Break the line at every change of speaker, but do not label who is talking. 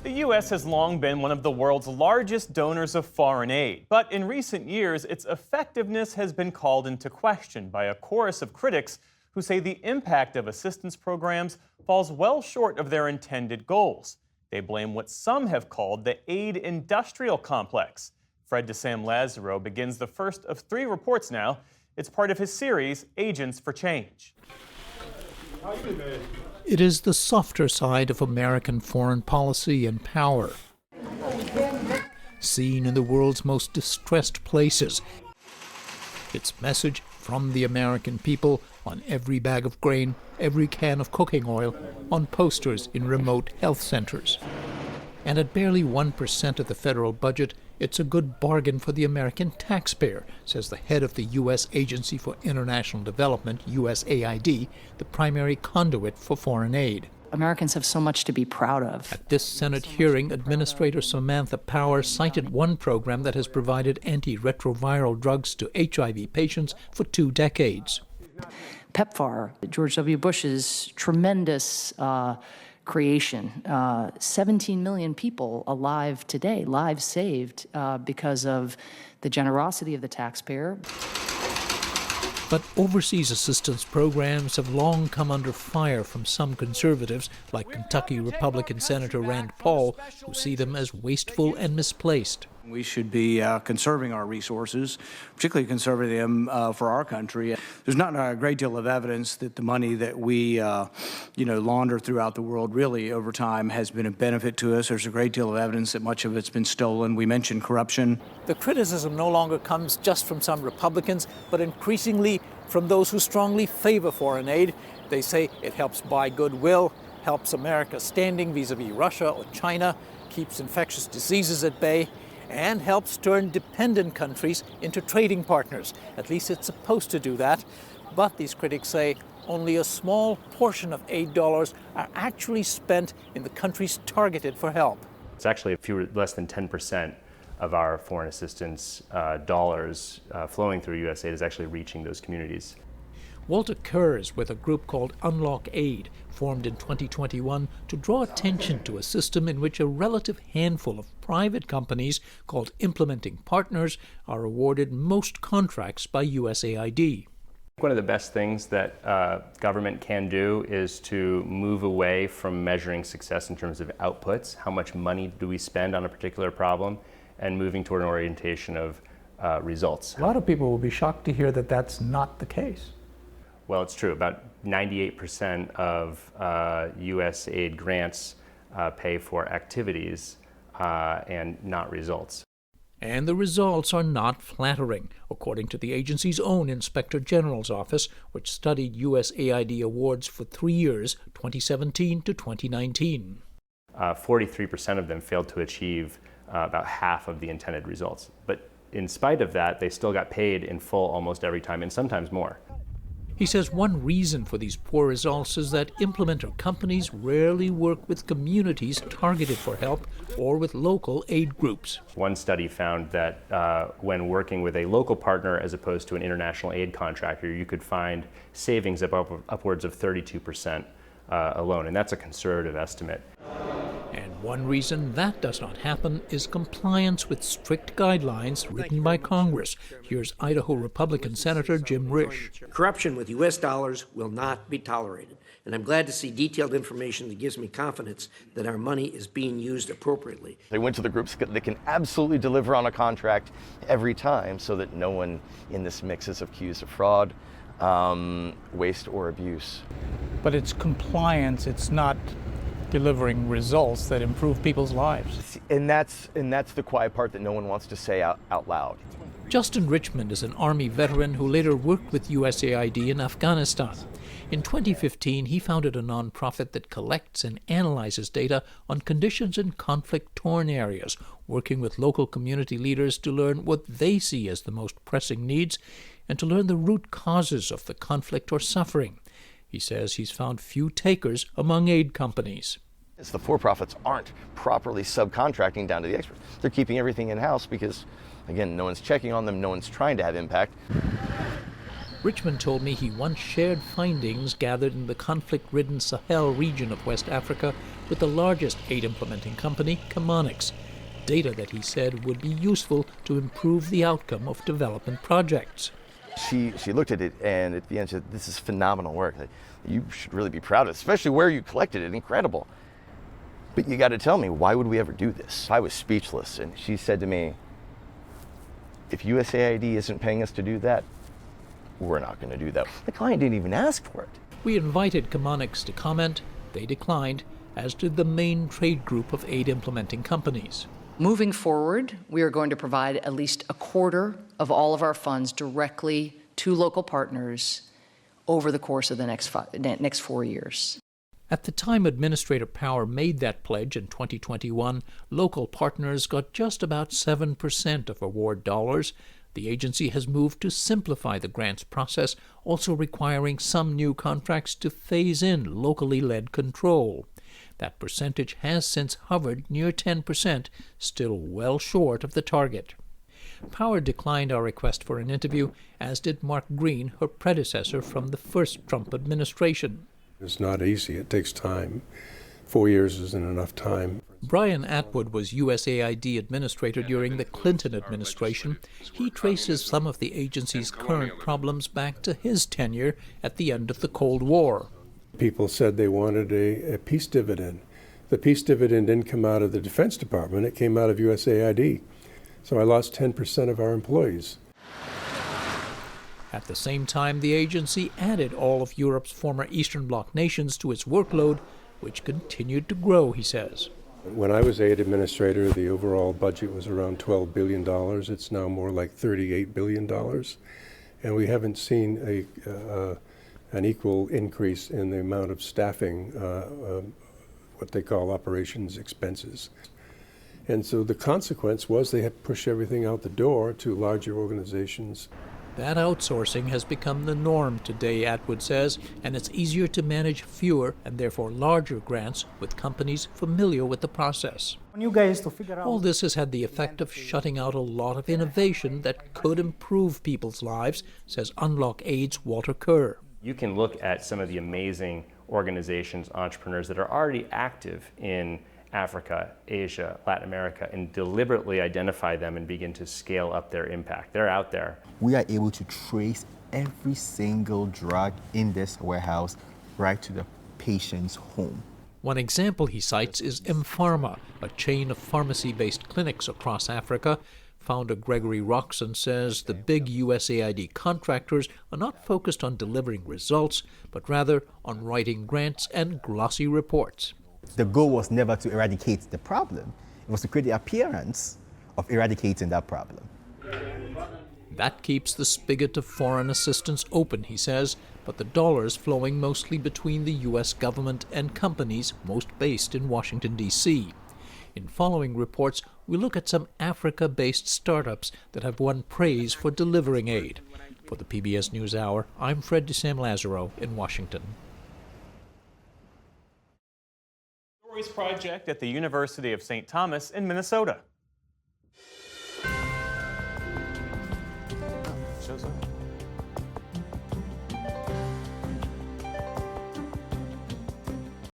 The U.S. has long been one of the world's largest donors of foreign aid, but in recent years, its effectiveness has been called into question by a chorus of critics who say the impact of assistance programs falls well short of their intended goals. They blame what some have called the aid industrial complex. Fred DeSam Lazaro begins the first of 3 reports now. It's part of his series, Agents for Change.
It is the softer side of American foreign policy and power. Seen in the world's most distressed places. Its message from the American people on every bag of grain, every can of cooking oil, on posters in remote health centers. And at barely 1% of the federal budget, it's a good bargain for the American taxpayer, says the head of the U.S. Agency for International Development, USAID, the primary conduit for foreign aid.
Americans have so much to be proud of.
At this Senate hearing, Administrator Samantha Power cited one program that has provided antiretroviral drugs to HIV patients for 2 decades.
PEPFAR, George W. Bush's tremendous creation. 17 million people alive today, lives saved because of the generosity of the taxpayer.
But overseas assistance programs have long come under fire from some conservatives, like Kentucky Republican Senator Rand Paul, who see them as wasteful and misplaced.
We should be conserving our resources, particularly conserving them for our country. There's not a great deal of evidence that the money that we, launder throughout the world really over time has been a benefit to us. There's a great deal of evidence that much of it's been stolen. We mentioned corruption.
The criticism no longer comes just from some Republicans, but increasingly from those who strongly favor foreign aid. They say it helps buy goodwill, helps America's standing vis-a-vis Russia or China, keeps infectious diseases at bay, and helps turn dependent countries into trading partners. At least it's supposed to do that. But these critics say only a small portion of aid dollars are actually spent in the countries targeted for help.
It's actually less than 10% of our foreign assistance dollars flowing through USAID is actually reaching those communities.
Walter Kerr is with a group called Unlock Aid, formed in 2021 to draw attention to a system in which a relative handful of private companies called implementing partners are awarded most contracts by USAID.
One of the best things that government can do is to move away from measuring success in terms of outputs, how much money do we spend on a particular problem, and moving toward an orientation of results.
A lot of people will be shocked to hear that that's not the case.
Well, it's true. About 98% of U.S. aid grants pay for activities and not results.
And the results are not flattering, according to the agency's own Inspector General's office, which studied USAID awards for 3 years, 2017 to 2019.
43% of them failed to achieve about half of the intended results. But in spite of that, they still got paid in full almost every time, and sometimes more.
He says one reason for these poor results is that implementer companies rarely work with communities targeted for help or with local aid groups.
One study found that when working with a local partner as opposed to an international aid contractor, you could find savings of upwards of 32% alone, and that's a conservative estimate.
And one reason that does not happen is compliance with strict guidelines written by Congress. Here's Idaho Republican Senator Jim Risch.
Corruption with U.S. dollars will not be tolerated, and I'm glad to see detailed information that gives me confidence that our money is being used appropriately.
They went to the groups that can absolutely deliver on a contract every time so that no one in this mix is accused of fraud, waste, or abuse.
But it's compliance, it's not delivering results that improve people's lives.
And that's the quiet part that no one wants to say out loud.
Justin Richmond is an Army veteran who later worked with USAID in Afghanistan. In 2015, he founded a nonprofit that collects and analyzes data on conditions in conflict-torn areas, working with local community leaders to learn what they see as the most pressing needs and to learn the root causes of the conflict or suffering. He says he's found few takers among aid companies.
The for-profits aren't properly subcontracting down to the experts. They're keeping everything in-house because, again, no one's checking on them, no one's trying to have impact.
Richmond told me he once shared findings gathered in the conflict-ridden Sahel region of West Africa with the largest aid implementing company, Chemonics. Data that he said would be useful to improve the outcome of development projects.
She looked at it and at the end said, "This is phenomenal work. You should really be proud of it, especially where you collected it. Incredible. But you got to tell me, why would we ever do this?" I was speechless, and she said to me, "If USAID isn't paying us to do that, we're not going to do that." The client didn't even ask for it.
We invited Chemonics to comment. They declined, as did the main trade group of aid implementing companies.
Moving forward, we are going to provide at least a quarter of all of our funds directly to local partners over the course of the next 4 years.
At the time Administrator Power made that pledge in 2021, local partners got just about 7% of award dollars. The agency has moved to simplify the grants process, also requiring some new contracts to phase in locally led control. That percentage has since hovered near 10%, still well short of the target. Power declined our request for an interview, as did Mark Green, her predecessor from the first Trump administration.
It's not easy. It takes time. 4 years isn't enough time.
Brian Atwood was USAID administrator during the Clinton administration. He traces some of the agency's current problems back to his tenure at the end of the Cold War.
People said they wanted a peace dividend. The peace dividend didn't come out of the Defense Department. It came out of USAID. So I lost 10% of our employees.
At the same time, the agency added all of Europe's former Eastern Bloc nations to its workload, which continued to grow, he says.
When I was aid administrator, the overall budget was around $12 billion. It's now more like $38 billion. And we haven't seen an equal increase in the amount of staffing, what they call operations expenses. And so the consequence was they had to push everything out the door to larger organizations.
That outsourcing has become the norm today, Atwood says, and it's easier to manage fewer and therefore larger grants with companies familiar with the process. All this has had the effect of shutting out a lot of innovation that could improve people's lives, says Unlock Aid's Walter Kerr.
You can look at some of the amazing organizations, entrepreneurs that are already active in Africa, Asia, Latin America, and deliberately identify them and begin to scale up their impact. They're out there.
We are able to trace every single drug in this warehouse right to the patient's home.
One example he cites is M-Pharma, a chain of pharmacy-based clinics across Africa. Founder Gregory Roxon says the big USAID contractors are not focused on delivering results, but rather on writing grants and glossy reports.
The goal was never to eradicate the problem. It was to create the appearance of eradicating that problem.
That keeps the spigot of foreign assistance open, he says, but the dollars flowing mostly between the U.S. government and companies, most based in Washington, D.C. In following reports, we look at some Africa-based startups that have won praise for delivering aid. For the PBS NewsHour, I'm Fred DeSam-Lazaro in Washington.
Stories Project at the University of St. Thomas in Minnesota. Shows up.